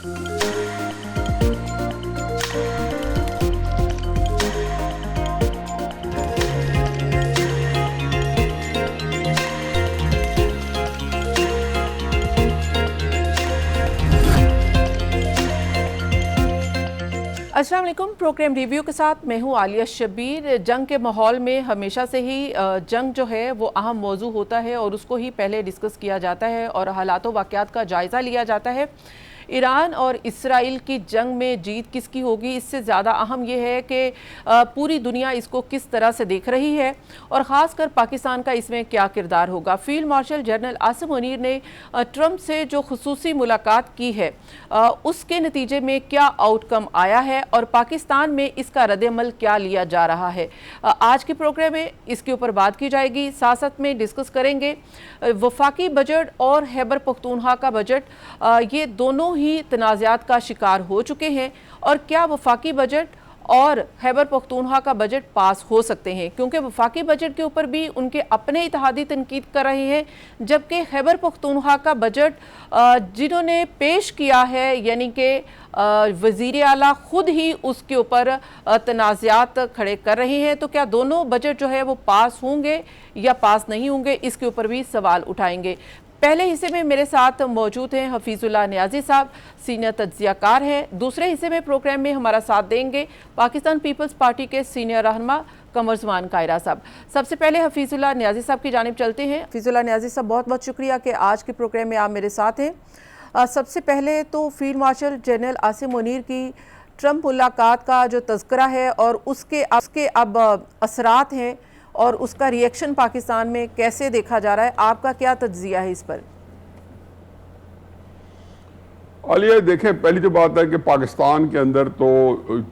अस्सलाम वालेकुम। Programme review के साथ मैं हूँ आलिया शब्बीर। जंग के माहौल में हमेशा से ही जंग जो है वो अहम मौजू होता है और उसको ही पहले डिस्कस किया जाता है और हालात वाक़यात का जायज़ा लिया जाता है। ईरान और इसराइल की जंग में जीत किसकी होगी, इससे ज़्यादा अहम यह है कि पूरी दुनिया इसको किस तरह से देख रही है और ख़ासकर पाकिस्तान का इसमें क्या किरदार होगा। Field marshal general Asim Munir ने ट्रंप से जो खुसूसी मुलाकात की है उसके नतीजे में क्या आउटकम आया है और पाकिस्तान में इसका रद्द-ए-अमल क्या लिया जा रहा है। आज के प्रोग्राम में इसके ऊपर बात की जाएगी। साथ साथ में डिस्कस करेंगे वफाकी बजट और खैबर पख्तूनख्वा का बजट, ये दोनों ही तनाज़ात का शिकार हो चुके हैं और क्या वफाकी बजट और खैबर पख्तूनख्वा का बजट पास हो सकते हैं, क्योंकि वफाकी बजट के ऊपर भी उनके अपने इत्तेहादी तनकीद कर रहे हैं, जबकि खैबर पख्तूनख्वा का बजट जिन्होंने पेश किया है यानी कि वज़ीर आला खुद ही उसके ऊपर तनाज़ात खड़े कर रहे हैं। तो क्या दोनों बजट जो है वो पास होंगे या पास नहीं होंगे, इसके ऊपर भी सवाल उठाएंगे। पहले हिस्से में मेरे साथ मौजूद हैं हफीजुल्लाह नियाज़ी साहब, सीनियर तज्ज़ियाकार हैं। दूसरे हिस्से में प्रोग्राम में हमारा साथ देंगे पाकिस्तान पीपल्स पार्टी के सीनियर रहनुमा कमरजमान कायरा साहब। सबसे पहले हफीजुल्लाह नियाज़ी साहब की जानिब चलते हैं। हफीजुल्लाह नियाज़ी साहब, बहुत बहुत शुक्रिया कि आज के प्रोग्राम में आप मेरे साथ हैं। सबसे पहले तो field marshal general Asim Munir की ट्रंप मुलाकात का जो तज़किरा है और उसके अब असरात हैं और उसका रिएक्शन पाकिस्तान में कैसे देखा जा रहा है, आपका क्या तज्जिया है इस पर? आलिया, देखें, पहली तो बात है कि पाकिस्तान के अंदर तो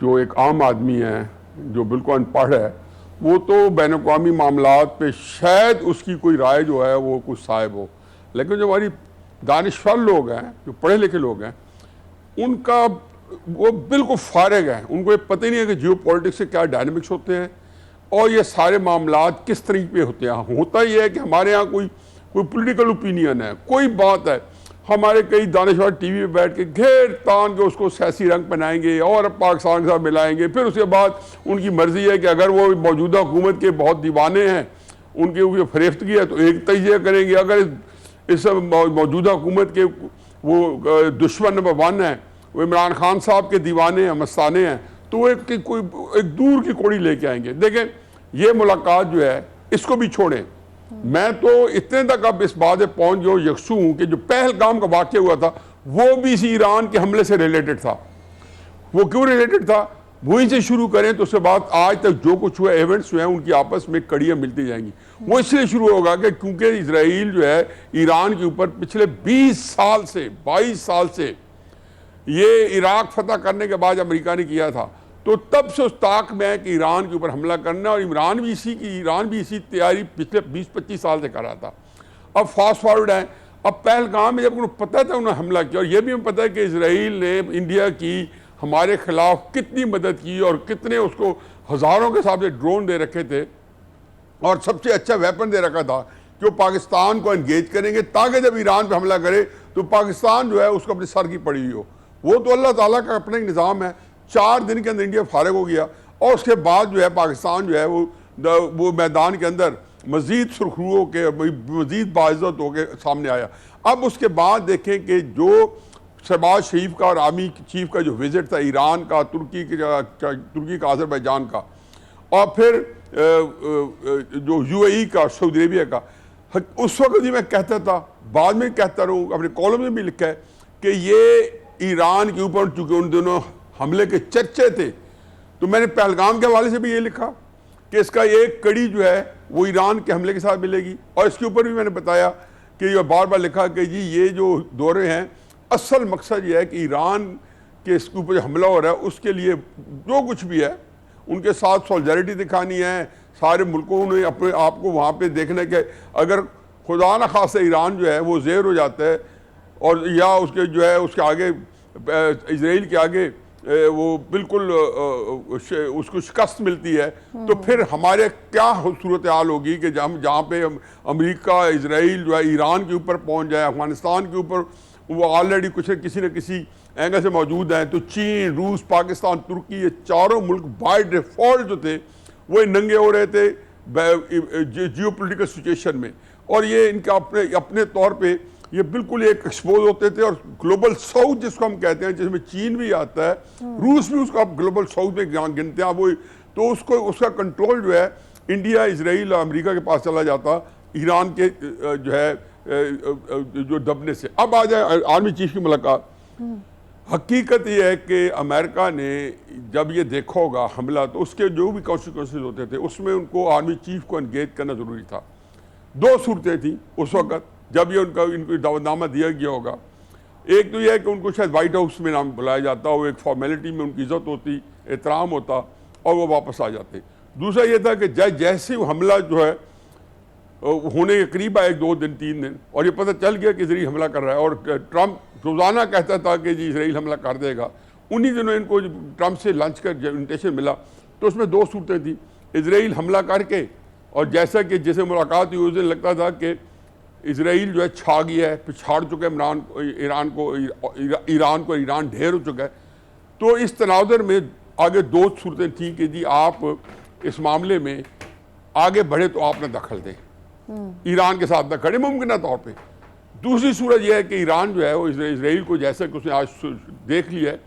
जो एक आम आदमी है जो बिल्कुल अनपढ़ है, वो तो बैन अक़वामी मामलात पे शायद उसकी कोई राय जो है वो कुछ साहिब हो, लेकिन जो हमारी दानिशवर लोग हैं, जो पढ़े लिखे लोग हैं, उनका वो बिल्कुल फारिग है। उनको ये पता ही नहीं है कि जियो पॉलिटिक्स से क्या डायनामिक्स होते हैं और ये सारे मामलात किस तरीके पे होते हैं। होता ही है कि हमारे यहाँ कोई पॉलिटिकल ओपिनियन है, कोई बात है, हमारे कई दानिशवर टीवी पे बैठ के घेर तान के उसको सियासी रंग पहनाएंगे और पाकिस्तान के साथ मिलाएंगे। फिर उसके बाद उनकी मर्जी है कि अगर वो मौजूदा हुकूमत के बहुत दीवाने हैं, उनके ऊपर फरेफ्तगी है, तो एक तजिया करेंगे। अगर इस मौजूदा हुकूमत के वो दुश्मन नंबर 1 है, वो इमरान खान साहब के दीवाने हैं, मस्ताने हैं, तो वो एक दूर की कोड़ी लेके आएंगे। देखें, ये मुलाकात जो है इसको भी छोड़ें। मैं तो इतने तक अब इस बात में पहुंच गया यकसू हूं कि जो पहलगाम का वाक़या हुआ था वो भी इसी ईरान के हमले से रिलेटेड था। वो क्यों रिलेटेड था, वहीं से शुरू करें तो उसके बाद आज तक जो कुछ हुआ, इवेंट्स हुए हैं, उनकी आपस में कड़ियाँ मिलती जाएंगी। वो इसलिए शुरू होगा कि क्योंकि इजराइल जो है ईरान के ऊपर पिछले 22 साल से ये इराक फतह करने के बाद अमेरिका ने किया था, तो तब से उस ताक में है कि ईरान के ऊपर हमला करना, और ईरान भी इसी तैयारी पिछले 20-25 साल से कर रहा था। अब फास्ट फॉरवर्ड है, अब पहलगाम में जब उन्हें पता था उन्होंने हमला किया, और यह भी हमें पता है कि इजराइल ने इंडिया की हमारे खिलाफ कितनी मदद की और कितने उसको हज़ारों के हिसाब से ड्रोन दे रखे थे और सबसे अच्छा वेपन दे रखा था कि वो पाकिस्तान को एंगेज करेंगे ताकि जब ईरान पर हमला करे तो पाकिस्तान जो है उसको अपने सर की पड़ी हुई हो। वो तो अल्लाह ताला का अपना एक निज़ाम है। 4 दिन के अंदर इंडिया फारिग हो गया और उसके बाद जो है पाकिस्तान जो है वो मैदान के अंदर मज़ीद सुरखरू हो के, मज़ीद बाइज़्ज़त हो के सामने आया। अब उसके बाद देखें कि जो शहबाज शरीफ का और आर्मी चीफ का जो विज़िट था ईरान का, तुर्की का, अज़रबैजान का, और फिर जो UAE का, सऊदी अरेबिया का, उस वक्त भी मैं कहता था, बाद में कहता रहूँ, अपने कॉलम में भी लिखा है कि ये ईरान के ऊपर चूँकि उन दोनों हमले के चर्चे थे, तो मैंने पहलगाम के हवाले से भी ये लिखा कि इसका एक कड़ी जो है वो ईरान के हमले के साथ मिलेगी। और इसके ऊपर भी मैंने बताया कि ये बार बार लिखा कि जी ये जो दौरे हैं, असल मकसद ये है कि ईरान के इसके ऊपर जो हमला हो रहा है उसके लिए जो कुछ भी है उनके साथ सॉलिडारिटी दिखानी है। सारे मुल्कों ने अपने आप को वहाँ पे देखना कि अगर खुदा न खासा ईरान जो है वो ज़ेर हो जाता है और या उसके जो है उसके आगे इजराइल के आगे वो बिल्कुल उसको शिकस्त मिलती है, तो फिर हमारे क्या सूरत हाल होगी कि जहाँ पे अमेरिका, इजराइल जो है ईरान के ऊपर पहुँच जाए, अफगानिस्तान के ऊपर वो ऑलरेडी कुछ किसी न किसी एंगल से मौजूद हैं। तो चीन, रूस, पाकिस्तान, तुर्की, ये चारों मुल्क बाय डिफॉल्ट जो थे वो नंगे हो रहे थे जियो पोलिटिकल सिचुएशन में, और ये इनका अपने अपने तौर पे ये बिल्कुल एक एक्सपोज होते थे। और ग्लोबल साउथ जिसको हम कहते हैं, जिसमें चीन भी आता है, रूस भी उसको आप ग्लोबल साउथ में गिनते हैं वो, तो उसको उसका कंट्रोल जो है इंडिया, इजराइल और अमेरिका के पास चला जाता ईरान के जो है जो दबने से। अब आ जाए आर्मी चीफ की मुलाकात। हकीकत यह है कि अमेरिका ने जब ये देखा होगा हमला, तो उसके जो भी कॉन्सिक्वेंसेज होते थे उसमें उनको आर्मी चीफ को एंगेज करना ज़रूरी था। दो सूरतें थी उस वक्त जब ये इनको दावतनामा दिया गया होगा। एक तो यह है कि उनको शायद वाइट हाउस में नाम बुलाया जाता, वो एक फॉर्मेलिटी में उनकी इज्जत होती, एहतराम होता और वो वापस आ जाते। दूसरा ये था कि जैसे हमला जो है होने के करीब आए 2 दिन 3 दिन, और ये पता चल गया कि इसराइल हमला कर रहा है, और ट्रंप रोज़ाना कहता था कि जी इसराइल हमला कर देगा। उन्हीं दिनों इनको ट्रंप से लंच का इन्विटेशन मिला, तो उसमें 2 सूरतें थी। इसराइल हमला करके, और जैसा कि जैसे मुलाकात हुई उस दिन लगता था कि इसराइल जो है छा गया है, पिछाड़ चुका है ईरान को, ईरान ढेर हो चुका है। तो इस तनाज़ुर में आगे 2 सूरतें थी कि जी आप इस मामले में आगे बढ़े तो आप न दखल दें, ईरान के साथ न खड़े मुमकिन तौर पे। दूसरी सूरत यह है कि ईरान जो है वो इसराइल को, जैसा कि उसने आज देख लिया है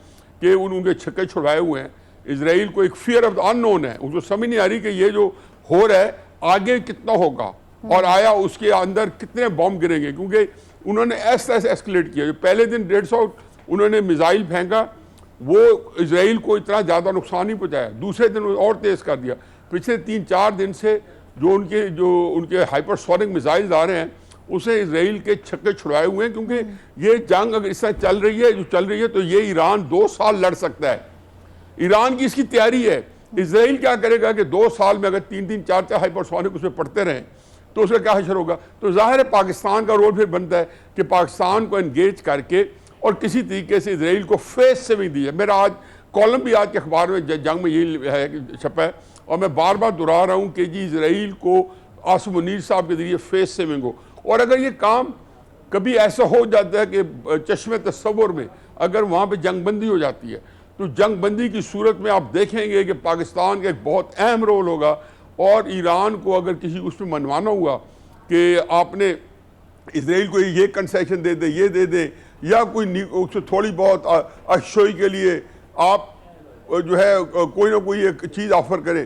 कि उनके छक्के छुड़ाए हुए हैं, इसराइल को एक फियर ऑफ द अननोन है, उसको समझ नहीं आ रही कि ये जो हो रहा है आगे कितना होगा और आया उसके अंदर कितने बॉम्ब गिरेंगे, क्योंकि उन्होंने ऐसा एस्केलेट किया। जो पहले दिन 150 उन्होंने मिसाइल फेंका, वो इसराइल को इतना ज़्यादा नुकसान नहीं पहुँचाया। दूसरे दिन और तेज़ कर दिया। पिछले 3-4 दिन से जो उनके हाइपरसोनिक मिसाइल्स आ रहे हैं, उसे इसराइल के छक्के छुड़ाए हुए हैं, क्योंकि ये जंग अगर इस तरह चल रही है तो ये ईरान 2 साल लड़ सकता है। ईरान की इसकी तैयारी है। इसराइल क्या करेगा कि 2 साल में अगर 3-3, 4-4 हाइपरसोनिक उसमें पड़ते रहें तो उसका क्या हशर होगा। तो जाहिर है पाकिस्तान का रोल फिर बनता है कि पाकिस्तान को एंगेज करके और किसी तरीके से इसराइल को फेस सेविंग दी है। मेरा आज कॉलम भी आज के अखबार में जंग में यही है छपा है, और मैं बार बार दोहरा रहा हूँ कि जी इसराइल को आसिम मुनीर साहब के जरिए फेस सेविंग हो। और अगर ये काम कभी ऐसा हो जाता है कि चश्मे तस्वुर में अगर वहाँ पे जंगबंदी हो जाती है, तो जंगबंदी की सूरत में आप देखेंगे कि पाकिस्तान का एक बहुत अहम रोल होगा। और ईरान को अगर किसी उसमें मनवाना हुआ कि आपने इसराइल को ये कंसेशन दे दे, ये दे दे, या कोई उससे थोड़ी बहुत अशोई के लिए आप जो है कोई ना कोई एक चीज़ ऑफर करें,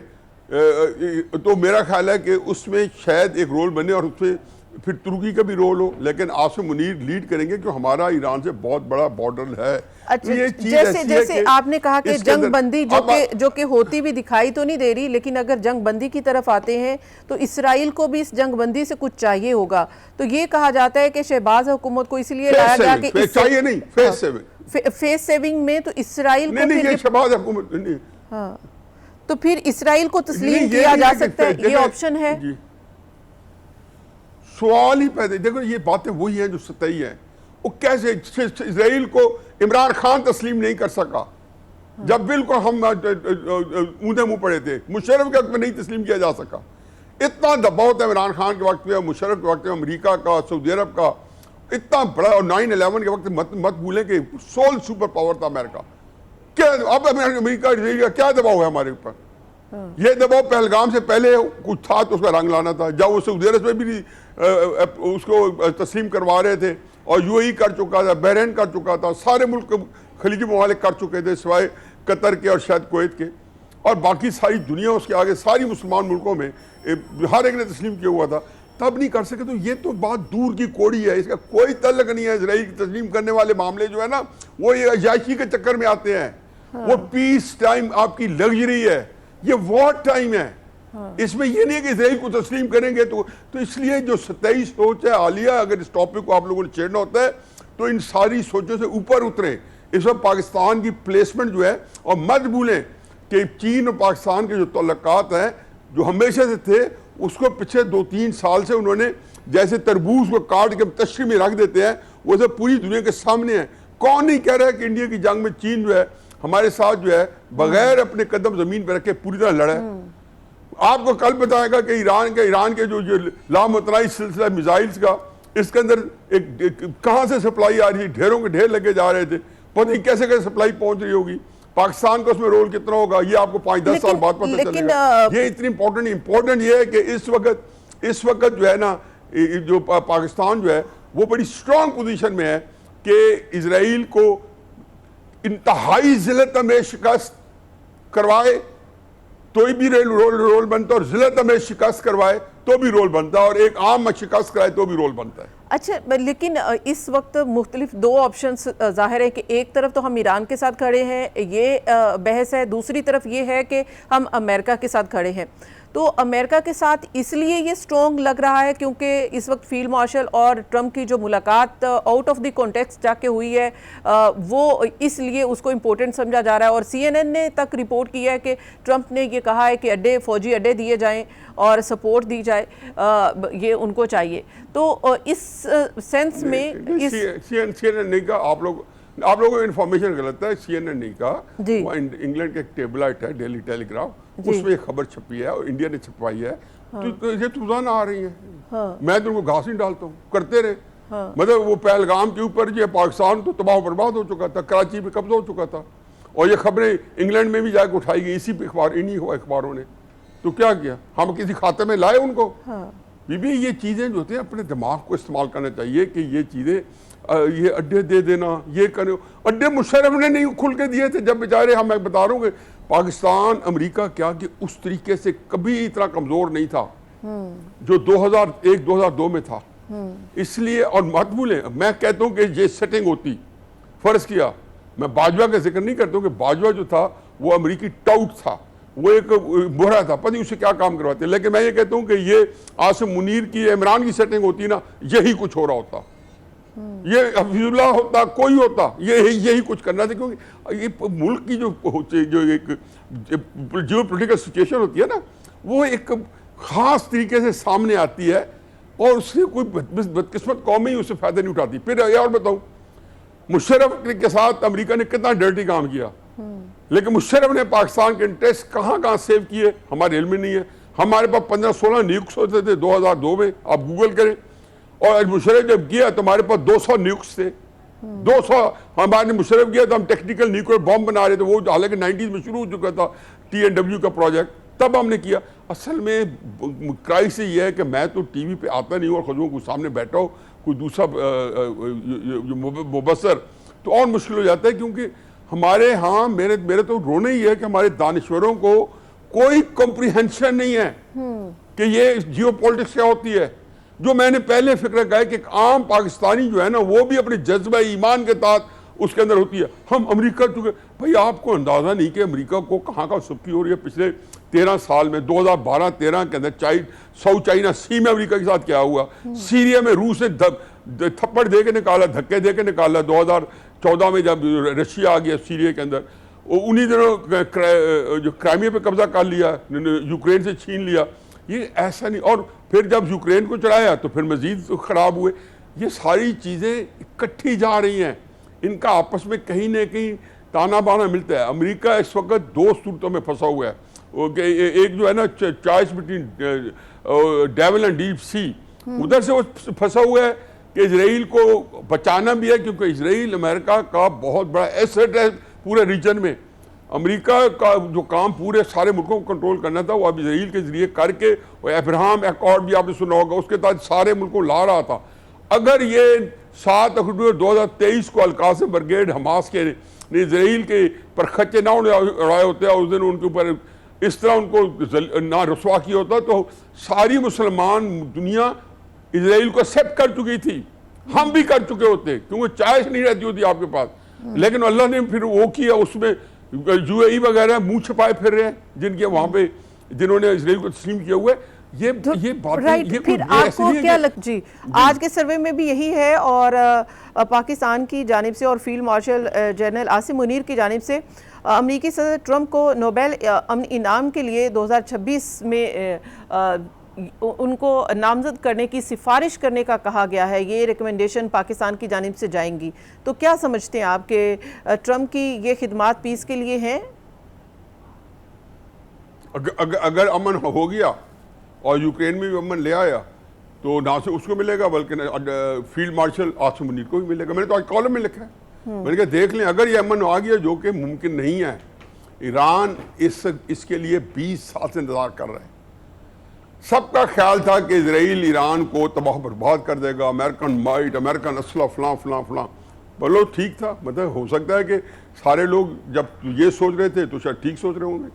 तो मेरा ख्याल है कि उसमें शायद एक रोल बने, और उसमें फिर तुर्की का भी रोल हो, लेकिन आसिम मुनीर लीड करेंगे क्योंकि हमारा ईरान से बहुत बड़ा बॉर्डर है। अच्छा, तो ये चीज़ जैसे आपने कहा कि जंगबंदी जो कि होती भी दिखाई तो नहीं दे रही, लेकिन अगर जंगबंदी की तरफ आते हैं तो इसराइल को भी इस जंगबंदी से कुछ चाहिए होगा। तो ये कहा जाता है कि शहबाज हुकूमत को इसलिए लाया गया कि चाहिए नहीं, फेस सेविंग, फेस सेविंग में तो इसराइल को नहीं, शहबाज हुकूमत नहीं, हाँ, तो फिर इसराइल को तस्लीम किया जा सकता है, ये ऑप्शन है। सवाल ही पैदा, देखो ये बातें वही हैं जो सतही है। वो कैसे इसराइल को इमरान खान तस्लीम नहीं कर सका, जब बिल्कुल हम ऊंधे मुंह पड़े थे। मुशर्रफ के वक्त में नहीं तस्लीम किया जा सका। इतना दबाव था इमरान खान के वक्त में, मुशर्रफ के वक्त में, अमेरिका का, सऊदी अरब का, इतना बड़ा। और 9/11 के वक्त मत भूलें कि सोल सुपर पावर था अमेरिका। क्या अब अमेरिका इसराइल का क्या दबाव है हमारे ऊपर? ये दबाव पहलगाम से पहले कुछ था तो उसका रंग लाना था। जब वो सऊदी अरब में भी उसको तस्लीम करवा रहे थे, और यूएई कर चुका था, बहरीन कर चुका था, सारे मुल्क खलीजी ममालिक कर चुके थे सिवाय कतर के और शायद कुवैत के, और बाकी सारी दुनिया उसके आगे सारी मुसलमान मुल्कों में हर एक ने तस्लीम किया हुआ था, तब नहीं कर सके। तो ये तो बात दूर की कोड़ी है, इसका कोई तल्लक नहीं है। इसराइल की तस्लीम करने वाले मामले जो है ना, वो ये अजायशी के चक्कर में आते हैं। वो पीस टाइम आपकी लग्जरी है, ये वॉर टाइम है। इसमें ये नहीं है कि इसराइल को तस्लीम करेंगे तो इसलिए जो सतही सोच है आलिया, अगर इस टॉपिक को आप लोगों ने छेड़ना होता है तो इन सारी सोचों से ऊपर उतरे। इस वक्त पाकिस्तान की प्लेसमेंट जो है, और मत भूलें कि चीन और पाकिस्तान के जो तल्लुकात हैं जो हमेशा से थे, उसको पिछले 2-3 साल से उन्होंने जैसे तरबूज को काट के तश्री में रख देते हैं, वो सब पूरी दुनिया के सामने है। कौन नहीं कह रहा है कि इंडिया की जंग में चीन जो है हमारे साथ जो है बगैर अपने कदम जमीन पर रखे पूरी तरह लड़ा है। आपको कल बताएगा कि ईरान के जो लामुतनाई सिलसिला मिसाइल्स का, इसके अंदर कहां से सप्लाई आ रही है, ढेरों के ढेर लगे जा रहे थे, पता नहीं कैसे कैसे सप्लाई पहुंच रही होगी, पाकिस्तान का उसमें रोल कितना होगा ये आपको 5-10 साल बाद पता चलेगा। ये इतनी इंपॉर्टेंट ये है कि इस वक्त जो है ना, जो पाकिस्तान जो है वो बड़ी स्ट्रांग पोजीशन में है कि इजराइल को इंतहाई जिल्लत में शिकस्त करवाए तो भी रोल बनता है, और जिल्लत में शिकस्त करवाए तो भी रोल बनता है, और एक आम शिकस्त कराए तो भी रोल बनता है। अच्छा, लेकिन इस वक्त मुख्तलिफ दो ऑप्शंस जाहिर है कि एक तरफ तो हम ईरान के साथ खड़े हैं, ये बहस है, दूसरी तरफ ये है कि हम अमेरिका के साथ खड़े हैं। तो अमेरिका के साथ इसलिए ये स्ट्रॉन्ग लग रहा है क्योंकि इस वक्त फील्ड मार्शल और ट्रंप की जो मुलाकात आउट ऑफ द कॉन्टेक्स्ट जाके हुई है, वो इसलिए उसको इम्पोर्टेंट समझा जा रहा है। और CNN ने तक रिपोर्ट की है कि ट्रंप ने ये कहा है कि फौजी अड्डे दिए जाएं और सपोर्ट दी जाए, ये उनको चाहिए। तो इस सेंस में CNN नहीं कहा, आप लोगों को इन्फॉर्मेशन गलत है। CNN नहीं कहा, वो इंग्लैंड के एक टेबलाइट है डेली टेलीग्राफ, उसमें एक खबर छपी है और इंडिया ने छपवाई है। तो ये रोजाना आ रही है। मैं तो उनको घास नहीं डालता हूँ, करते रहे। मतलब वो पहलगाम के ऊपर जो पाकिस्तान तो तबाह बर्बाद हो चुका था, कराची पे कब्जा हो चुका था, और ये खबरें इंग्लैंड में भी जाकर उठाई गई इन्हीं अखबारों ने। तो क्या किया, हम किसी खाते में लाए उनको? बीबी ये चीजें जो होती हैं अपने दिमाग को इस्तेमाल करना चाहिए कि ये चीजें, ये अड्डे दे देना, ये करो। अड्डे मुशर्रफ ने नहीं खुल के दिए थे जब बेचारे, हम मैं बता रहा हूँ कि पाकिस्तान अमेरिका क्या कि उस तरीके से कभी इतना कमजोर नहीं था जो 2001-2002 में था। इसलिए, और मत भूलें, मैं कहता हूँ कि ये सेटिंग होती, फर्ज किया, मैं बाजवा का जिक्र नहीं करता हूँ कि बाजवा जो था वो अमेरिकी टाउट था, वो एक बोरा था, पता नहीं उसे क्या काम करवाते, लेकिन मैं ये कहता हूँ कि ये आसिम मुनीर की, इमरान की सेटिंग होती ना, यही कुछ हो रहा होता, ये हफीजुल्लाह होता, कोई होता, यही कुछ करना था। क्योंकि ये मुल्क की जो एक जियो पोलिटिकल सिचुएशन होती है ना, वो एक खास तरीके से सामने आती है, और उससे कोई बदकिस्मत कौम ही उससे फायदा नहीं उठाती। फिर और बताऊं, मुशर्रफ के साथ अमेरिका ने कितना डर्टी काम किया, लेकिन मुशर्रफ ने पाकिस्तान के इंटरेस्ट कहाँ सेव किए हमारे इल्म में नहीं है। हमारे पास 15-16 न्यूक्स होते थे 2002 में, आप गूगल करें, और मुशर्रफ जब किया तो हमारे पास 200 न्यूक्स थे। 200 हमारे मुशर्रफ किया तो हम टेक्निकल न्यूक्लियर बॉम्ब बना रहे थे, वो हालांकि 90s में शुरू हो चुका था TNW का प्रोजेक्ट, तब हमने किया। असल में क्राइसिस ये है कि मैं तो टीवी पे आता नहीं हूँ और खुद को सामने बैठा हो कोई दूसरा मुबसर, तो और मुश्किल हो जाता है। क्योंकि हमारे यहाँ मेरे तो रोना ही है कि हमारे दानिश्वरों को कोई कॉम्प्रिहेंशन नहीं है कि ये जियो पॉलिटिक्स क्या होती है। जो मैंने पहले फिक्र कहा कि एक आम पाकिस्तानी जो है ना, वो भी अपने जज्बा ईमान के तहत उसके अंदर होती है। हम अमेरिका चुके, भाई आपको अंदाजा नहीं कि अमेरिका को कहाँ सुबकी हो रही है। पिछले 13 साल में 2012-13 के अंदर साउथ चाइना सी में अमेरिका के साथ क्या हुआ, सीरिया में रूस ने थप्पड़ दे के निकाला, धक्के दे के निकाला। 2014 में जब रशिया आ गया सीरिया के अंदर, उन्हीं दिनों जो क्राइमिया पे कब्जा कर लिया, यूक्रेन से छीन लिया। ये ऐसा नहीं, और फिर जब यूक्रेन को चढ़ाया तो फिर मजीद खराब हुए। ये सारी चीज़ें इकट्ठी जा रही हैं, इनका आपस में कहीं ना कहीं ताना बाना मिलता है। अमेरिका इस वक्त 2 सूरतों में फंसा हुआ है। एक जो है ना choice between devil and deep sea, उधर से वो फंसा हुआ है कि इजराइल को बचाना भी है, क्योंकि इजराइल अमेरिका का बहुत बड़ा एसेट है पूरे रीजन में। अमेरिका का जो काम पूरे सारे मुल्कों को कंट्रोल करना था, वो अब इजराइल के जरिए करके, वो अब्राहम अकॉर्ड भी आपने सुना होगा, उसके तहत सारे मुल्कों ला रहा था। अगर ये 7 अक्टूबर 2023 को अल-कासिम ब्रिगेड हमास के इजराइल के पर खच्चे ना उड़ाए होते और उस दिन उनके ऊपर इस तरह उनको ना रसवा किया होता, तो सारी मुसलमान दुनिया इजराइल को एक्सेप्ट कर चुकी थी, हम भी कर चुके होते, क्योंकि चॉइस नहीं रहती होती आपके पास। लेकिन अल्लाह ने फिर वो किया, उसमें UAE वगैरह मुंह छुपाए फिर रहे हैं, जिनके वहां पे जिन्होंने इजराइल को तस्लीम किया हुआ है। ये बात ये फिर आपको क्या जी, आज के सर्वे में भी यही है, और पाकिस्तान की जानिब से और field marshal general Asim Munir की जानिब से अमेरिकी सदर ट्रंप को नोबेल अमन इनाम के लिए 2026 में उनको नामजद करने की सिफारिश करने का कहा गया है। ये रिकमेंडेशन पाकिस्तान की जानिब से जाएंगी, तो क्या समझते हैं आप कि ट्रंप की ये खिदमात पीस के लिए हैं? अगर अमन हो गया और यूक्रेन में भी अमन ले आया तो ना से उसको मिलेगा बल्कि फील्ड मार्शल आसिम मुनीर को भी मिलेगा। मैंने तो आज कॉलम में लिखा है, मैंने कहा देख लें अगर ये अमन आ गया, जो कि मुमकिन नहीं है। ईरान इसके लिए 20 साल से इंतजार कर रहा है। सबका ख्याल था कि इजराइल ईरान को तबाह बर्बाद कर देगा, अमेरिकन माइट, अमेरिकन असला, फलां फलां फलां। बोलो ठीक था, मतलब हो सकता है कि सारे लोग जब ये सोच रहे थे तो शायद ठीक सोच रहे होंगे।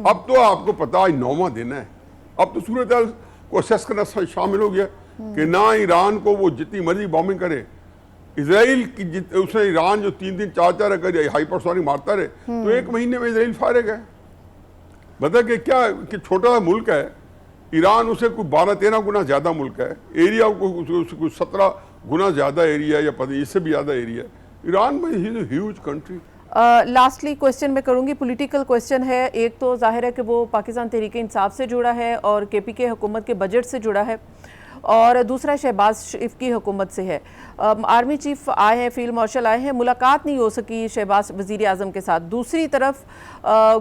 अब तो आपको पता है 9वां दिन है, अब तो सूरत हाल को असेस करना शामिल हो गया कि ना ईरान को वो जितनी मर्जी बॉम्बिंग करे, इसराइल की उसने ईरान जो 3-3 4-4 अगर हाइपरसोनिक मारता रहे तो 1 महीने में इसराइल फारिग है। मतलब कि क्या कि छोटा सा मुल्क है ईरान, उसे कोई 12-13 गुना ज्यादा मुल्क है, एरिया को 17 गुना ज्यादा एरिया या पता इससे भी ज्यादा एरिया। ईरान में ह्यूज कंट्री। लास्टली क्वेश्चन मैं करूंगी, पॉलिटिकल क्वेश्चन है। एक तो जाहिर है कि वो पाकिस्तान तहरीक इंसाफ से जुड़ा है और केपीके हुकूमत के बजट से जुड़ा है, और दूसरा शहबाज शरीफ की हुकूमत से है। आर्मी चीफ आए हैं, फील्ड मार्शल आए हैं, मुलाकात नहीं हो सकी शहबाज वज़ीर आज़म के साथ। दूसरी तरफ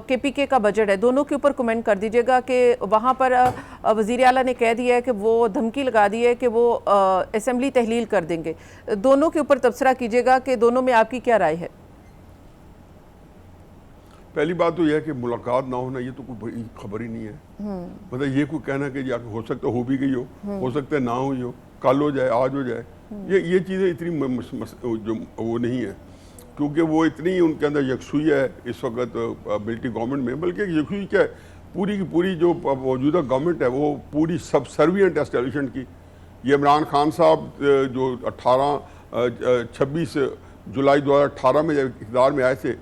केपीके का बजट है, दोनों के ऊपर कमेंट कर दीजिएगा कि वहाँ पर वज़ीर आला ने कह दिया है कि वो धमकी लगा दी है कि वो असेंबली तहलील कर देंगे। दोनों के ऊपर तबसरा कीजिएगा कि दोनों में आपकी क्या राय है। पहली बात तो यह है कि मुलाकात ना होना ये तो कोई बड़ी खबर ही नहीं है। मतलब ये कोई कहना कि जाके हो सकता हो भी गई हो सकता है ना हुई हो, कल हो जाए, आज हो जाए, ये चीज़ें इतनी जो वो नहीं है, क्योंकि वो इतनी उनके अंदर यकसुई है इस वक्त मिलिट्री गवर्नमेंट में। बल्कि यकसुई क्या है, पूरी की पूरी जो मौजूदा गवर्नमेंट है वो पूरी सबसर्विएंट एस्टेब्लिशमेंट की। ये इमरान खान साहब जो 26 जुलाई 2018 में जब इक़्तिदार में आए थे,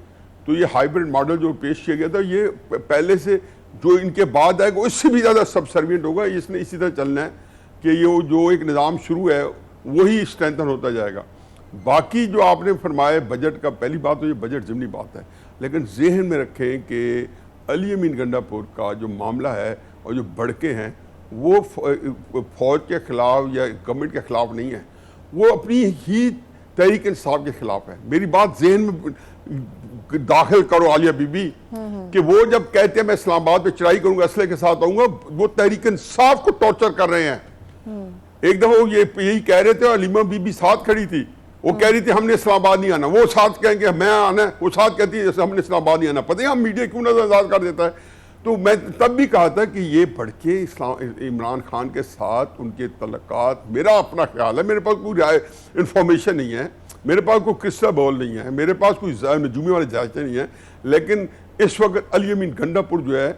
तो ये हाइब्रिड मॉडल जो पेश किया गया था, ये पहले से जो इनके बाद आएगा उससे भी ज़्यादा सबसर्विएंट होगा। इसने इसी तरह चलना है कि ये जो एक निज़ाम शुरू है वही स्ट्रेंथन होता जाएगा। बाकी जो आपने फरमाया बजट का, पहली बात तो ये बजट ज़िमनी बात है, लेकिन जहन में रखें कि अली अमीन गंडापुर का जो मामला है और जो भड़के हैं वो फौज के ख़िलाफ़ या गवर्नमेंट के ख़िलाफ़ नहीं है, वो अपनी ही तहरीक इंसाफ के ख़िलाफ़ है। मेरी बात जहन में दाखिल करो आलिया बीबी कि वो जब कहते हैं मैं इस्लामाबाद पे चढ़ाई करूंगा, असले के साथ आऊंगा, वो तहरीक इंसाफ को टॉर्चर कर रहे हैं। एक दफा वो यही कह रहे थे और अलीमा बीबी साथ खड़ी थी, वो कह रही थी हमने इस्लामाबाद नहीं आना, वो साथ कहेंगे मैं आना है, वो साथ कहती है जैसे हमने इस्लामाबाद नहीं आना। पता है हम मीडिया क्यों नजरअंदाज कर देता है। तो मैं तब भी कहा था कि ये भड़के इमरान खान के साथ उनके तल्लुकात, मेरा अपना ख्याल है, मेरे पास कोई इंफॉर्मेशन नहीं है, मेरे पास कोई किस्सा बॉल नहीं है, मेरे पास कोई नजूमे वाले जायजे नहीं है, लेकिन इस वक्त अली अमीन गंडापुर जो है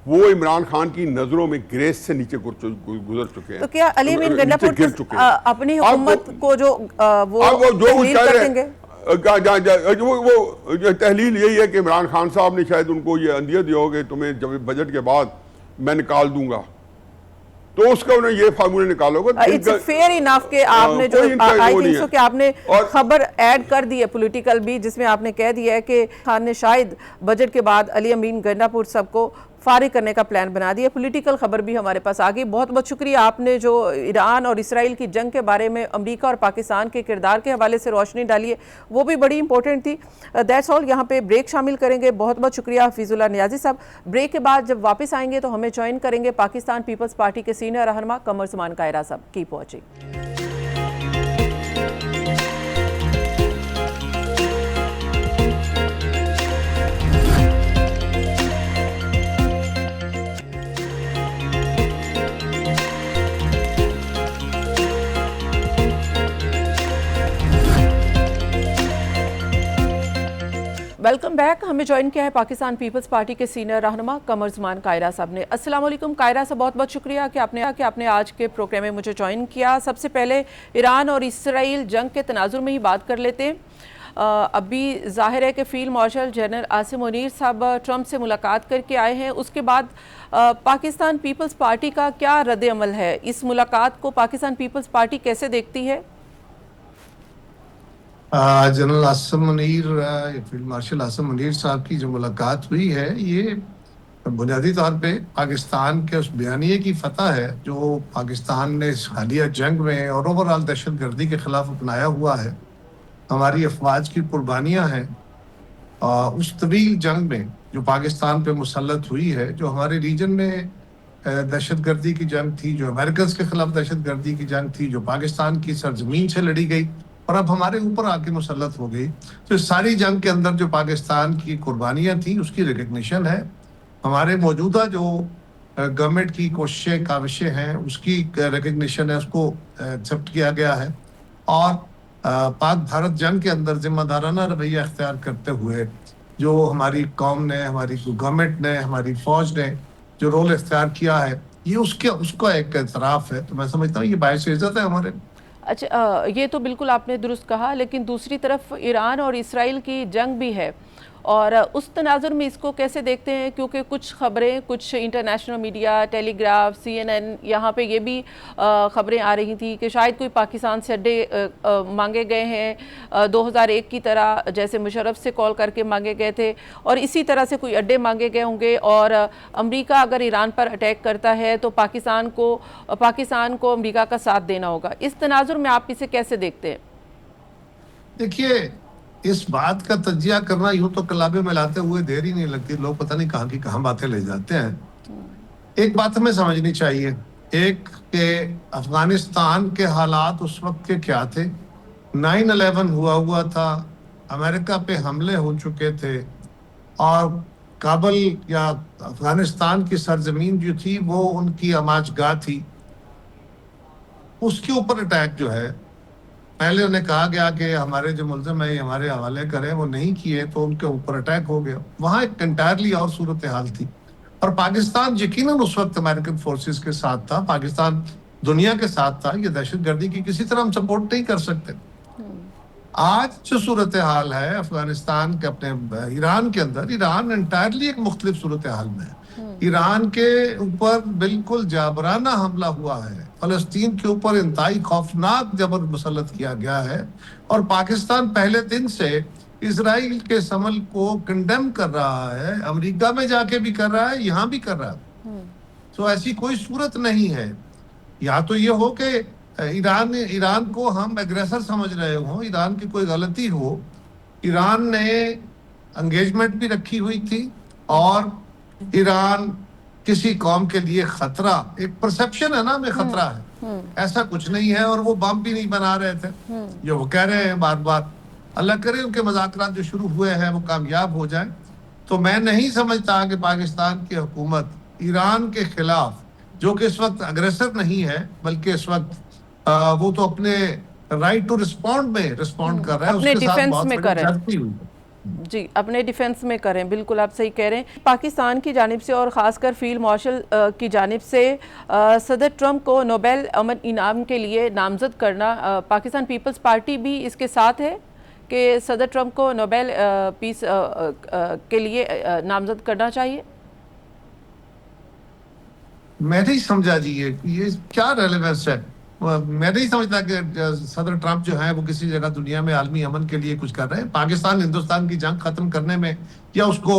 वो इमरान खान की नजरों में ग्रेस से नीचे गुजर चुके हैं। तो क्या अली अमीन गंडापुर अपनी हुकूमत को जो वो तहलील कर देंगे? वो तहलील यही है कि इमरान खान साहब ने शायद उनको ये अंदिया दिया होगा तुम्हें जब बजट के बाद मैं निकाल दूंगा, तो उसका उन्हें ये फार्मूला निकाला होगा। इट्स फेयर इनफ के आपने जो आई थिंक सो कि आपने खबर ऐड कर दी है पॉलिटिकल भी, जिसमें आपने कह दिया है कि खान ने शायद बजट के बाद अली अमीन गंडापुर सबको फारिग करने का प्लान बना दिया। पॉलिटिकल खबर भी हमारे पास आ गई। बहुत बहुत शुक्रिया, आपने जो ईरान और इसराइल की जंग के बारे में अमेरिका और पाकिस्तान के किरदार के हवाले से रोशनी डाली है, वो भी बड़ी इंपॉर्टेंट थी। That's all. यहाँ पे ब्रेक शामिल करेंगे। बहुत बहुत शुक्रिया हफीजुल्लाह नियाजी साहब। ब्रेक के बाद जब वापस आएंगे तो हमें ज्वाइन करेंगे पाकिस्तान पीपल्स पार्टी के सीनियर रहनुमा कमर ज़मान कायरा साहब। Keep watching. Welcome back. हमें ज्वाइन किया है पाकिस्तान पीपल्स पार्टी के सीनियर रहनुमा कमर ज़मान कायरा साहब ने। अस्सलाम वालेकुम कायरा साहब, बहुत बहुत शुक्रिया कि आपने आज के प्रोग्राम में मुझे ज्वाइन किया। सबसे पहले ईरान और इसराइल जंग के तनाजुर में ही बात कर लेते हैं। अभी जाहिर है कि field marshal general Asim Munir साहब ट्रंप से मुलाकात करके आए हैं। उसके बाद पाकिस्तान पीपल्स पार्टी का क्या रद्द अमल है? इस मुलाकात को पाकिस्तान पीपल्स पार्टी कैसे देखती है? General Asim Munir, field marshal Asim Munir साहब की जो मुलाकात हुई है, ये बुनियादी तौर पे पाकिस्तान के उस बयानिए की फतह है जो पाकिस्तान ने इस हालिया जंग में और ओवरऑल दहशतगर्दी के खिलाफ अपनाया हुआ है। हमारी अफवाज की कुर्बानियाँ हैं उस तवील जंग में जो पाकिस्तान पे मुसल्लत हुई है, जो हमारे रीजन में दहशतगर्दी की जंग थी, जो अमेरिकन के खिलाफ दहशतगर्दी की जंग थी, जो पाकिस्तान की सरजमीन से लड़ी गई और अब हमारे ऊपर आके मुसल्लत हो गई। तो इस सारी जंग के अंदर जो पाकिस्तान की कुर्बानियां थी उसकी रिकग्निशन है। हमारे मौजूदा जो गवर्नमेंट की कोशिशें काविशें हैं उसकी रिकग्निशन है, उसको एक्सेप्ट किया गया है। और पाक भारत जंग के अंदर जिम्मेदाराना रवैया अख्तियार करते हुए जो हमारी कौम ने, हमारी गवर्नमेंट ने, हमारी फौज ने जो रोल इख्तियार किया है, ये उसका एक एतराफ़ है। तो मैं समझता हूँ ये बायस इज़्ज़त है हमारे। अच्छा, ये तो बिल्कुल आपने दुरुस्त कहा, लेकिन दूसरी तरफ ईरान और इसराइल की जंग भी है और उस तनाजुर में इसको कैसे देखते हैं? क्योंकि कुछ ख़बरें, कुछ इंटरनेशनल मीडिया, टेलीग्राफ, CNN, यहाँ पे ये भी ख़बरें आ रही थी कि शायद कोई पाकिस्तान से अड्डे मांगे गए हैं 2001 की तरह, जैसे मुशर्रफ से कॉल करके मांगे गए थे, और इसी तरह से कोई अड्डे मांगे गए होंगे। और अमेरिका अगर ईरान पर अटैक करता है तो पाकिस्तान को अमेरिका का साथ देना होगा। इस तनाजुर में आप इसे कैसे देखते हैं? देखिए, इस बात का तजिया करना यूं तो कलाबे मिलाते हुए देर ही नहीं लगती, लोग पता नहीं कहाँ की कहाँ बातें ले जाते हैं। एक बात हमें समझनी चाहिए, एक के अफगानिस्तान के हालात उस वक्त के क्या थे। 9/11 हुआ था, अमेरिका पे हमले हो चुके थे और काबल या अफगानिस्तान की सरजमीन जो थी वो उनकी अमाजगाह थी। उसके ऊपर अटैक जो है, पहले उन्हें कहा गया कि हमारे जो मुल्ज़िम है हमारे हवाले करें, वो नहीं किए तो उनके ऊपर अटैक हो गया। वहाँ एक एंटायरली और सूरत हाल थी और पाकिस्तान यकीनन उस वक्त अमेरिकन फोर्सेस के साथ था, पाकिस्तान दुनिया के साथ था। ये दहशतगर्दी की किसी तरह हम सपोर्ट नहीं कर सकते। आज जो सूरत हाल है अफगानिस्तान के अपने ईरान के अंदर, ईरान एंटायरली एक मुख्तलिफ सूरत हाल में है। ईरान के ऊपर बिल्कुल जाबराना हमला हुआ है, फलस्तीन के ऊपर इंतहाई खौफनाक जबर मुसल्लत किया गया है और पाकिस्तान पहले दिन से इजराइल के समल को कंडेम कर रहा है, अमेरिका में जाके भी कर रहा है, यहाँ भी कर रहा है। तो ऐसी कोई सूरत नहीं है। या तो ये हो कि ईरान को हम एग्रेसर समझ रहे हो, ईरान की कोई गलती हो। ईरान ने एंगेजमेंट भी रखी हुई थी और ईरान किसी कौम के लिए खतरा, एक परसेप्शन है ना में खतरा है, ऐसा कुछ नहीं है। और वो बम भी नहीं बना रहे थे जो वो कह रहे हैं बार बार। अल्लाह करे उनके मज़ाकरात जो शुरू हुए हैं वो कामयाब हो जाए। तो मैं नहीं समझता कि पाकिस्तान की हुकूमत ईरान के खिलाफ, जो कि इस वक्त अग्रेसर नहीं है बल्कि इस वक्त वो तो अपने राइट टू रिस्पॉन्ड में रिस्पॉन्ड कर रहा है, अपने उसके साथ डिफेंस बहुत में बड़ी कर रहे हैं। ज्यादती हुई है। जी, अपने डिफेंस में करें, बिल्कुल आप सही कह रहे हैं। पाकिस्तान की जानिब से और ख़ासकर फील्ड मार्शल की जानिब से सदर ट्रंप को नोबेल अमन इनाम के लिए नामज़द करना, पाकिस्तान पीपल्स पार्टी भी इसके साथ है कि सदर ट्रंप को नोबेल पीस के लिए नामज़द करना चाहिए। मैं नहीं समझा जी, ये क्या रेलेवेंस है। मैं नहीं समझता कि सदर ट्रंप जो है वो किसी जगह दुनिया में आलमी अमन के लिए कुछ कर रहे हैं। पाकिस्तान हिंदुस्तान की जंग खत्म करने में या उसको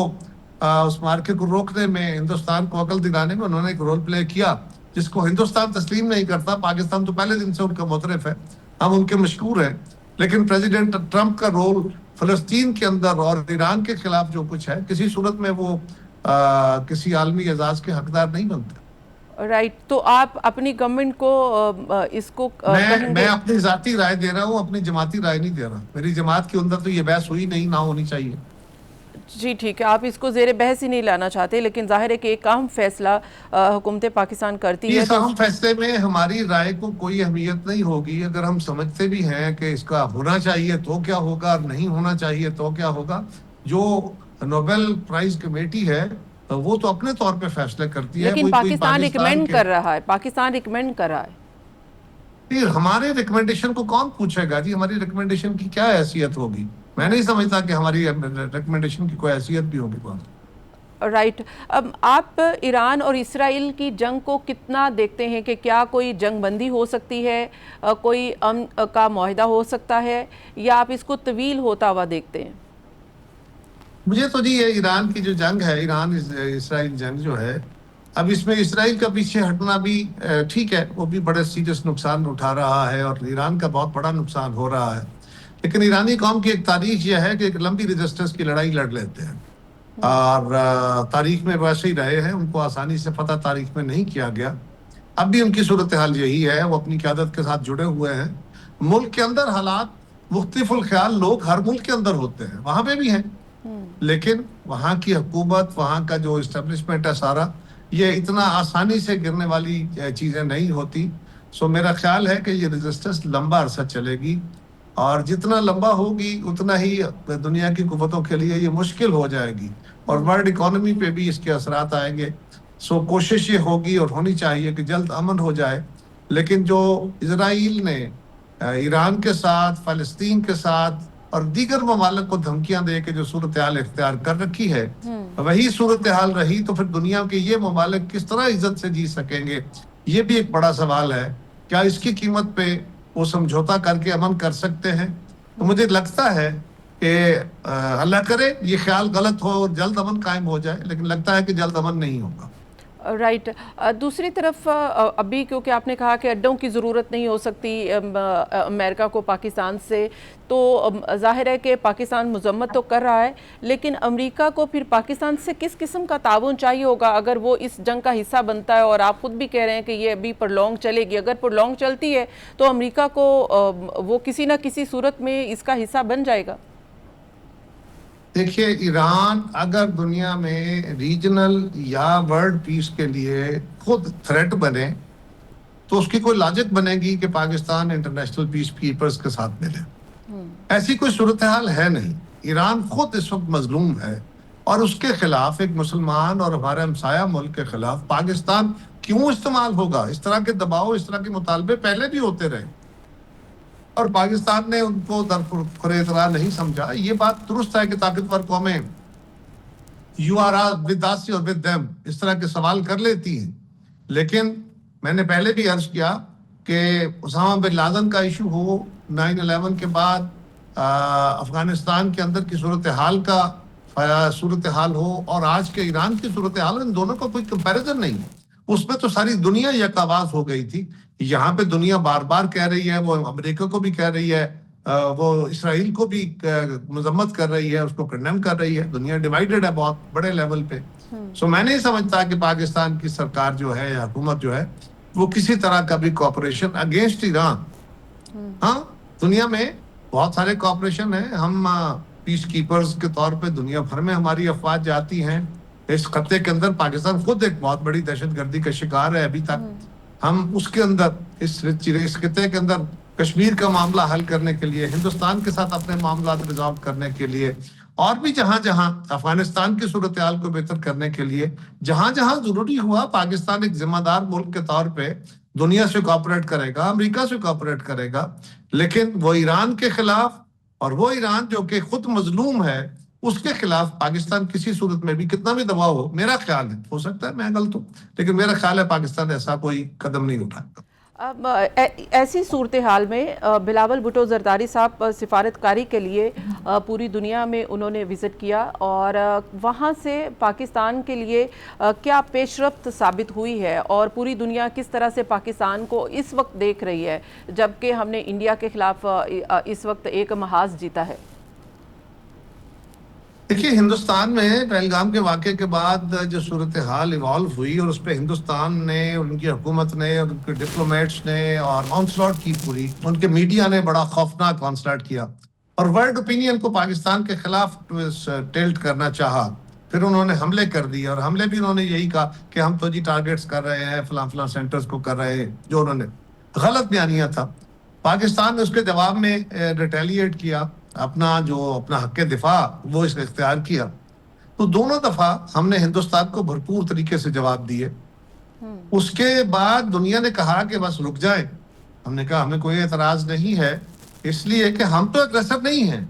उस मार्के को रोकने में, हिंदुस्तान को अकल दिलाने में उन्होंने एक रोल प्ले किया जिसको हिंदुस्तान तस्लीम नहीं करता। पाकिस्तान तो पहले दिन से उनका मुतरफ है, हम उनके मशकूर हैं, लेकिन प्रेसिडेंट ट्रंप का रोल फलस्तीन के अंदर और ईरान के खिलाफ जो कुछ है, किसी सूरत में वो किसी आलमी एजाज के हकदार नहीं बनते। राइट, तो आप अपनी गवर्नमेंट को इसको मैं अपनी जाती राय दे रहा हूँ, अपनी जमाती राय नहीं दे रहा। मेरी जमात के अंदर तो ये बहस हुई नहीं, ना होनी चाहिए। जी ठीक है, आप इसको ज़ेरे बहस ही नहीं लाना चाहते, लेकिन जाहिर है कि एक अहम फैसला हुकूमत पाकिस्तान करती है। इस अहम फैसले में हमारी राय को कोई अहमियत नहीं होगी। अगर हम समझते भी हैं कि इसका होना चाहिए तो क्या होगा और नहीं होना चाहिए तो क्या होगा, जो नोबेल प्राइज कमेटी है वो तो अपने तौर पे फैसले करती है। लेकिन पाकिस्तान रिकमेंड कर रहा है, पाकिस्तान रिकमेंड कर रहा है। फिर हमारे रिकमेंडेशन को कौन पूछेगा जी? हमारी रिकमेंडेशन की क्या हैसियत होगी? मैं नहीं समझता कि हमारी रिकमेंडेशन की कोई हैसियत भी होगी। कौन राइट, अब आप ईरान और इसराइल की जंग को कितना देखते हैं कि क्या कोई जंग बंदी हो सकती है, कोई अमन का मुआहदा हो सकता है, या आप इसको तवील होता हुआ देखते हैं? मुझे तो जी ये ईरान की जो जंग है, ईरान इसराइल जंग जो है, अब इसमें इसराइल का पीछे हटना भी ठीक है, वो भी बड़े सीरियस नुकसान उठा रहा है और ईरान का बहुत बड़ा नुकसान हो रहा है। लेकिन ईरानी कौम की एक तारीख यह है कि एक लंबी रेजिस्टेंस की लड़ाई लड़ लेते हैं और तारीख में वैसे ही रहे हैं, उनको आसानी से पता तारीख में नहीं किया गया। अब भी उनकी सूरत हाल यही है, वो अपनी क़यादत के साथ जुड़े हुए हैं। मुल्क के अंदर हालात मुख्तलिफुल ख्याल लोग हर मुल्क के अंदर होते हैं, वहां पे भी हैं, लेकिन वहां की हुकूमत, वहां का जो इस्टेब्लिशमेंट है सारा, ये इतना आसानी से गिरने वाली चीजें नहीं होती। सो मेरा ख्याल है कि ये रेजिस्टेंस लंबा अरसा चलेगी, और जितना लंबा होगी उतना ही दुनिया की कुव्वतों के लिए ये मुश्किल हो जाएगी, और वर्ल्ड इकोनॉमी पे भी इसके असरात आएंगे। सो कोशिश ये होगी और होनी चाहिए कि जल्द अमन हो जाए। लेकिन जो इजराइल ने ईरान के साथ, फ़लस्तीन के साथ और दीगर ममालिक को धमकियां दे के जो सूरत हाल इख्तियार कर रखी है, वही सूरत हाल रही तो फिर दुनिया के ये ममालिक किस तरह इज्जत से जी सकेंगे? ये भी एक बड़ा सवाल है। क्या इसकी कीमत पे वो समझौता करके अमन कर सकते हैं? तो मुझे लगता है कि अल्लाह करे ये ख्याल गलत हो और जल्द अमन कायम हो जाए, लेकिन लगता है कि जल्द अमन नहीं होगा। राइट। दूसरी तरफ अभी क्योंकि आपने कहा कि अड्डों की ज़रूरत नहीं हो सकती अमेरिका को पाकिस्तान से, तो जाहिर है कि पाकिस्तान मजम्मत तो कर रहा है, लेकिन अमेरिका को फिर पाकिस्तान से किस किस्म का ताउन चाहिए होगा अगर वो इस जंग का हिस्सा बनता है? और आप खुद भी कह रहे हैं कि ये अभी प्रलॉन्ग चलेगी। अगर प्रलॉन्ग चलती है तो अमेरिका को वो किसी न किसी सूरत में इसका हिस्सा बन जाएगा। देखिए, ईरान अगर दुनिया में रीजनल या वर्ल्ड पीस के लिए खुद थ्रेट बने तो उसकी कोई लॉजिक बनेगी कि पाकिस्तान इंटरनेशनल पीस कीपर्स के साथ मिले? ऐसी कोई सूरत हाल है नहीं। ईरान खुद इस वक्त मजलूम है, और उसके खिलाफ एक मुसलमान और हमारे हमसाया मुल्क के खिलाफ पाकिस्तान क्यों इस्तेमाल होगा? इस तरह के दबाव, इस तरह के मुतालबे पहले भी होते रहे, और पाकिस्तान ने उनको दरखुरे इतरार नहीं समझा। ये बात दुरुस्त है कि ताकतवर कौमें यू आर विद अस और विद देम इस तरह के सवाल कर लेती हैं, लेकिन मैंने पहले भी अर्ज किया कि उसामा बिन लादेन का इशू हो, 9/11 के बाद अफगानिस्तान के अंदर की सूरत हाल हो, और आज के ईरान की सूरत हाल, इन दोनों का कोई कंपैरिजन नहीं है। उसमें तो सारी दुनिया यकावाज हो गई थी। यहाँ पे दुनिया बार बार कह रही है, वो अमेरिका को भी कह रही है, वो इसराइल को भी मजम्मत कर रही है, उसको कंडेम कर रही है। दुनिया डिवाइडेड है बहुत बड़े लेवल पे। सो मैं नहीं समझता कि पाकिस्तान की सरकार जो है या हुकूमत जो है वो किसी तरह का भी कॉपरेशन अगेंस्ट ईरान। हाँ, दुनिया में बहुत सारे कॉपरेशन है। हम पीस कीपर्स के तौर पे दुनिया भर में हमारी अफवाज जाती हैं। इस खत्ते के अंदर पाकिस्तान खुद एक बहुत बड़ी दहशतगर्दी का शिकार है अभी तक। हम उसके अंदर इस खत्ते के अंदर कश्मीर का मामला हल करने के लिए, हिंदुस्तान के साथ अपने मामला रिजॉल्व करने के लिए, और भी जहां जहां अफगानिस्तान की सूरत हाल को बेहतर करने के लिए जहां जहां जरूरी हुआ, पाकिस्तान एक जिम्मेदार मुल्क के तौर पे दुनिया से कोऑपरेट करेगा, अमेरिका से कोऑपरेट करेगा। लेकिन वो ईरान के खिलाफ, और वो ईरान जो कि खुद मजलूम है, उसके खिलाफ पाकिस्तान किसी सूरत में भी कितना भी दबाव हो, मेरा ख्याल है, हो सकता है मैं गलत हूं, लेकिन मेरा ख्याल है पाकिस्तान ऐसा कोई कदम नहीं उठाएगा। अब ऐसी सूरत हाल में बिलावल भुट्टो जरदारी साहब सिफारतकारी के लिए पूरी दुनिया में उन्होंने विज़िट किया, और वहाँ से पाकिस्तान के लिए क्या पेशरफ्त साबित हुई है और पूरी दुनिया किस तरह से पाकिस्तान को इस वक्त देख रही है, जबकि हमने इंडिया के खिलाफ इस वक्त एक महाज जीता है? देखिए, हिंदुस्तान में पहलगाम के वाक़े के बाद जो सूरत हाल इवॉल्व हुई, और उस पर हिंदुस्तान ने, उनकी हुकूमत ने, उनके डिप्लोमेट्स ने और ऑनस्लॉट की, पूरी उनके मीडिया ने बड़ा खौफनाक ऑनस्लॉट किया और वर्ल्ड ओपिनियन को पाकिस्तान के खिलाफ टिल्ट करना चाहा। फिर उन्होंने हमले कर दिए, और हमले भी उन्होंने यही कहा कि हम तो जी टारगेट्स कर रहे हैं, फलां फलां सेंटर्स को कर रहे हैं, जो उन्होंने गलत बयानिया था। पाकिस्तान ने उसके जवाब में रिटेलिएट किया, अपना हक दिफा वो इसने इख्तियार किया। तो दोनों दफा हमने हिंदुस्तान को भरपूर तरीके से जवाब दिए। उसके बाद दुनिया ने कहा कि बस रुक जाए। हमने कहा हमें कोई एतराज नहीं है, इसलिए कि हम तो अग्रेसर नहीं हैं,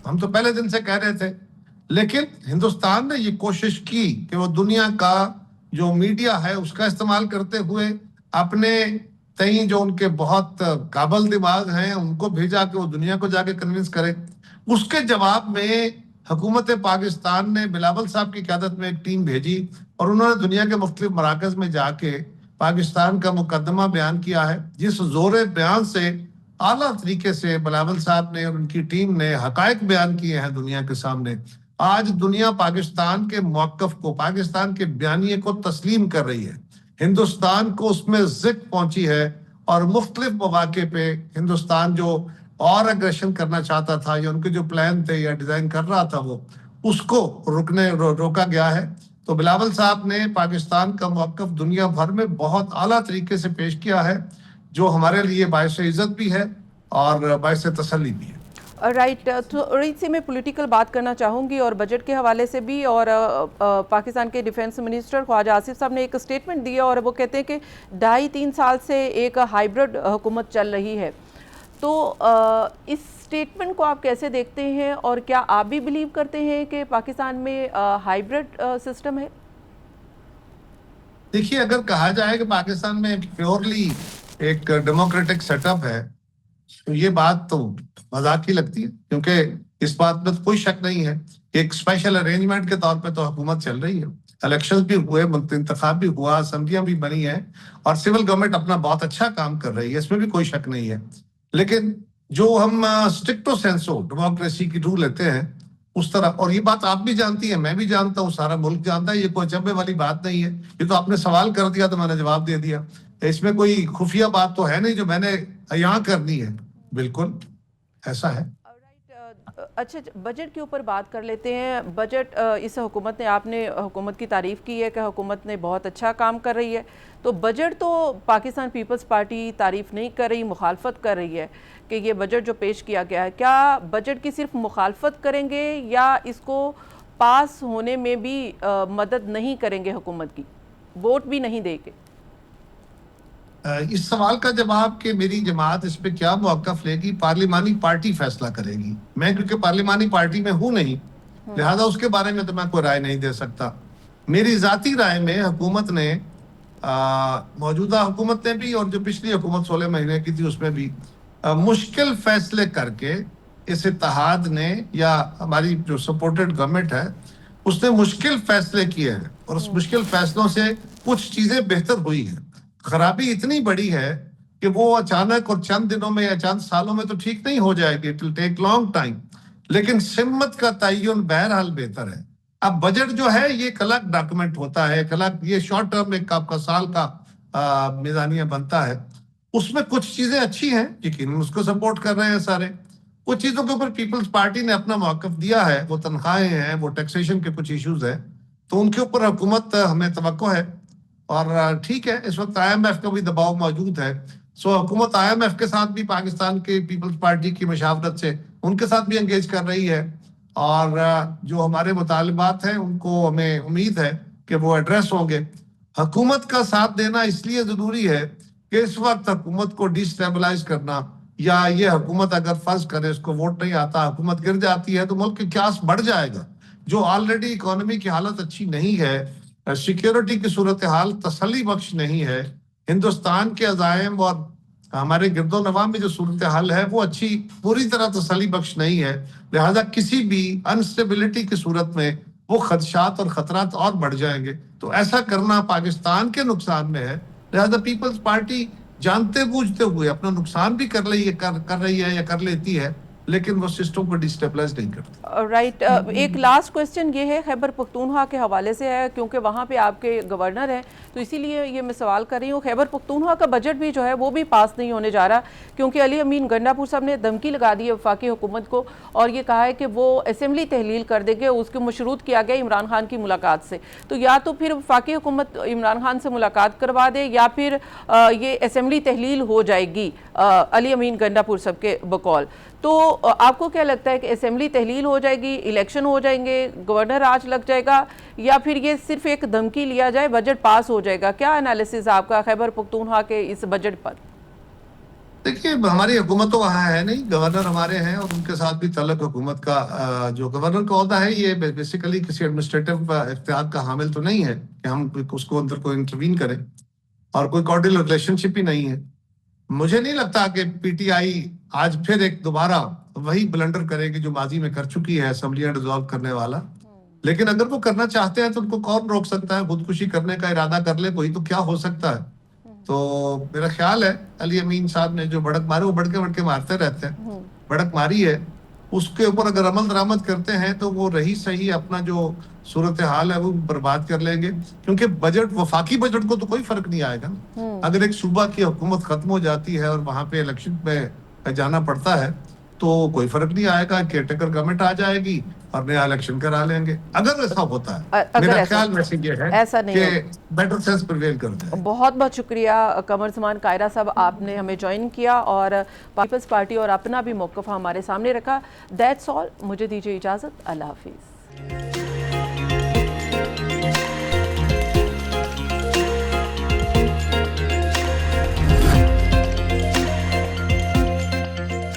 हम तो पहले दिन से कह रहे थे। लेकिन हिंदुस्तान ने ये कोशिश की कि वो दुनिया का जो मीडिया है उसका इस्तेमाल करते हुए अपने तई जो उनके बहुत काबल दिमाग हैं उनको भेजा कि वो दुनिया को जाके कन्विंस करें। उसके जवाब में हुकूमत पाकिस्तान ने बिलावल साहब की क़यादत में एक टीम भेजी, और उन्होंने दुनिया के मुख्तलिफ मराकज़ में जाके पाकिस्तान का मुकदमा बयान किया है, जिस जोर बयान से आला तरीके से बिलावल साहब ने और उनकी टीम ने हकायक बयान किए हैं दुनिया के सामने। आज दुनिया पाकिस्तान के मौक़िफ़ को, पाकिस्तान के बयानिए को तस्लीम कर रही है। हिंदुस्तान को उसमें ज़िक पहुंची है और मुख्तलिफ मौके पे हिंदुस्तान जो और अग्रेशन करना चाहता था या उनके जो प्लान थे या डिजाइन कर रहा था वो उसको रोका गया है। तो बिलावल साहब ने पाकिस्तान का मौक़िफ़ दुनिया भर में बहुत आला तरीके से पेश किया है, जो हमारे लिए बाइस इज़्ज़त भी है और बाइस तसल्ली भी है। राइट, थोड़ी सी मैं पॉलिटिकल बात करना चाहूँगी और बजट के हवाले से भी। और पाकिस्तान के डिफेंस मिनिस्टर ख्वाजा आसिफ साहब ने एक स्टेटमेंट दिया और वो कहते हैं कि 2.5-3 साल से एक हाइब्रिड हुकूमत चल रही है। तो इस स्टेटमेंट को आप कैसे देखते हैं और क्या आप भी बिलीव करते हैं कि पाकिस्तान में हाइब्रिड सिस्टम है? देखिए, अगर कहा जाए कि पाकिस्तान में प्योरली एक डेमोक्रेटिक सेटअप है तो ये बात तो मजाक ही लगती है, क्योंकि इस बात में तो कोई शक नहीं है कि एक स्पेशल अरेंजमेंट के तौर पे तो हुकूमत चल रही है। इलेक्शंस भी हुए, इंतखाब भी हुआ, असम्बलियां भी बनी है और सिविल गवर्नमेंट अपना बहुत अच्छा काम कर रही है, इसमें भी कोई शक नहीं है। लेकिन जो हम स्ट्रिक्टो सेंसो डेमोक्रेसी की रूल लेते हैं उस तरह, और ये बात आप भी जानती है, मैं भी जानता हूँ, सारा मुल्क जानता है, ये कोई अचंभे वाली बात नहीं है। ये तो आपने सवाल कर दिया तो मैंने जवाब दे दिया। इसमें कोई खुफिया बात तो है नहीं जो मैंने यहाँ करनी है। बिल्कुल ऐसा है। अच्छा, बजट के ऊपर बात कर लेते हैं। बजट इस हुकूमत ने, आपने हुकूमत की तारीफ़ की है कि हुकूमत ने बहुत अच्छा काम कर रही है, तो बजट तो पाकिस्तान पीपल्स पार्टी तारीफ़ नहीं कर रही, मुखालफत कर रही है कि ये बजट जो पेश किया गया है, क्या बजट की सिर्फ मुखालफत करेंगे या इसको पास होने में भी मदद नहीं करेंगे, हुकूमत की वोट भी नहीं देंगे? इस सवाल का जवाब कि मेरी जमात इस पे क्या मौक़िफ़ लेगी, पार्लिमानी पार्टी फैसला करेगी। मैं क्योंकि पार्लिमानी पार्टी में हूं नहीं, लिहाजा उसके बारे में तो मैं कोई राय नहीं दे सकता। मेरी जाती राय में हुकूमत ने, मौजूदा हुकूमत ने भी और जो पिछली हुकूमत 16 महीने की थी उसमें भी मुश्किल फैसले करके इस इत्तेहाद ने या हमारी जो सपोर्टेड गवर्नमेंट है उसने मुश्किल फैसले किए हैं और उस मुश्किल फैसलों से कुछ चीजें बेहतर हुई हैं। खराबी इतनी बड़ी है कि वो अचानक और चंद दिनों में या चंद सालों में तो ठीक नहीं हो जाएगी, it will take long time, लेकिन सिम्मत का तयन बहरहाल बेहतर है। अब बजट जो है ये एक अलग डॉक्यूमेंट होता है, एक अलग, ये शॉर्ट टर्म एक आपका साल का मिजानिया बनता है, उसमें कुछ चीजें अच्छी हैं, यकीन उसको सपोर्ट कर रहे हैं सारे। कुछ चीजों के ऊपर पीपल्स पार्टी ने अपना मौक़िफ़ दिया है, वो तनख्वाहें हैं, वो टैक्सेशन के कुछ इश्यूज हैं, तो उनके ऊपर हुकूमत हमें तवक्को है। और ठीक है, इस वक्त IMF का भी दबाव मौजूद है, सो हुकूमत IMF के साथ भी पाकिस्तान के पीपल्स पार्टी की मशावरत से उनके साथ भी एंगेज कर रही है और जो हमारे मुतालबात हैं उनको हमें उम्मीद है कि वो एड्रेस होंगे। हुकूमत का साथ देना इसलिए जरूरी है कि इस वक्त हुकूमत को डिस्टेबलाइज करना, या ये हुकूमत अगर फर्ज करे उसको वोट नहीं आता, हुकूमत गिर जाती है तो मुल्क की क्यास बढ़ जाएगा। जो ऑलरेडी इकोनॉमी की हालत अच्छी नहीं है, सिक्योरिटी की सूरत हाल तसल्ली बख्श नहीं है, हिंदुस्तान के अज़ाइम और हमारे गिरदो नवा में जो सूरत हाल है वो अच्छी पूरी तरह तसल्ली बख्श नहीं है। लिहाजा किसी भी अनस्टेबिलिटी की सूरत में वो खदशात और खतरात और बढ़ जाएंगे, तो ऐसा करना पाकिस्तान के नुकसान में है। लिहाजा पीपल्स पार्टी जानते बूझते हुए अपना नुकसान भी कर रही है या कर लेती है, लेकिन वो सिस्टम को डिस्टेबलाइज नहीं करती। राइट, एक लास्ट क्वेश्चन ये है, खैबर पख्तूनख्वा के हवाले से है, क्योंकि वहाँ पे आपके गवर्नर हैं, तो इसीलिए ये मैं सवाल कर रही हूँ। खैबर पख्तूनख्वा का बजट भी जो है वो भी पास नहीं होने जा रहा, क्योंकि अली अमीन गंडापुर साहब ने धमकी लगा दी है वफाकी हुकूमत को और ये कहा है कि वो असेंबली तहलील कर देंगे, उसको मशरूत किया गया इमरान खान की मुलाकात से। तो या तो फिर वफाकी हुकूमत इमरान खान से मुलाकात करवा दे या फिर ये असेंबली तहलील हो जाएगी अली अमीन गंडापुर साहब के बकौल। तो आपको क्या लगता है कि असेंबली तहलील हो जाएगी, इलेक्शन हो जाएंगे, गवर्नर राज लग जाएगा, या फिर ये सिर्फ एक धमकी लिया जाए, बजट पास हो जाएगा? क्या एनालिसिस आपका खैबर पख्तूनख्वा के इस बजट पर? देखिए, हमारी हुकूमत तो वहाँ है नहीं, गवर्नर हमारे हैं और उनके साथ भी तल्लुक हुकूमत का, जो गवर्नर का ओहदा है ये बेसिकली किसी एडमिनिस्ट्रेटिव इख्तियार का हामिल तो नहीं है कि हम उसको अंदर को इंटरवीन करें, और कोई कॉर्डियल रिलेशनशिप ही नहीं है। मुझे नहीं लगता कि PTI आज फिर एक दोबारा वही ब्लंडर करेगी जो माजी में कर चुकी है, असेंबलियां डिसॉल्व करने वाला। लेकिन अगर वो करना चाहते हैं तो उनको कौन रोक सकता है? खुदकुशी करने का इरादा कर ले कोई तो क्या हो सकता है? तो मेरा ख्याल है अली अमीन साहब ने जो भड़क मारे वो भड़के भड़के मारते रहते हैं, भड़क मारी है उसके ऊपर अगर अमल दरामद करते हैं तो वो रही सही अपना जो सूरत हाल है वो बर्बाद कर लेंगे, क्योंकि बजट, वफाकी बजट को तो कोई फर्क नहीं आएगा ना। अगर एक सूबा की हुकूमत खत्म हो जाती है और वहां पे इलेक्शन पे जाना पड़ता है तो कोई फर्क नहीं आएगा, केयरटेकर गवर्नमेंट आ जाएगी और नया इलेक्शन करा लेंगे। अगर ऐसा होता है, मेरा ख्याल मैसेज ये है ऐसा नहीं है कि बेटर सेंस प्रिवेल करते हैं। बहुत बहुत शुक्रिया कमर ज़मान कायरा साहब, आपने हमें ज्वाइन किया और पीपल्स पार्टी और अपना भी मौक़िफ़ हमारे सामने रखा। दैट्स ऑल, मुझे दीजिए इजाज़त, अल्लाह हाफिज़।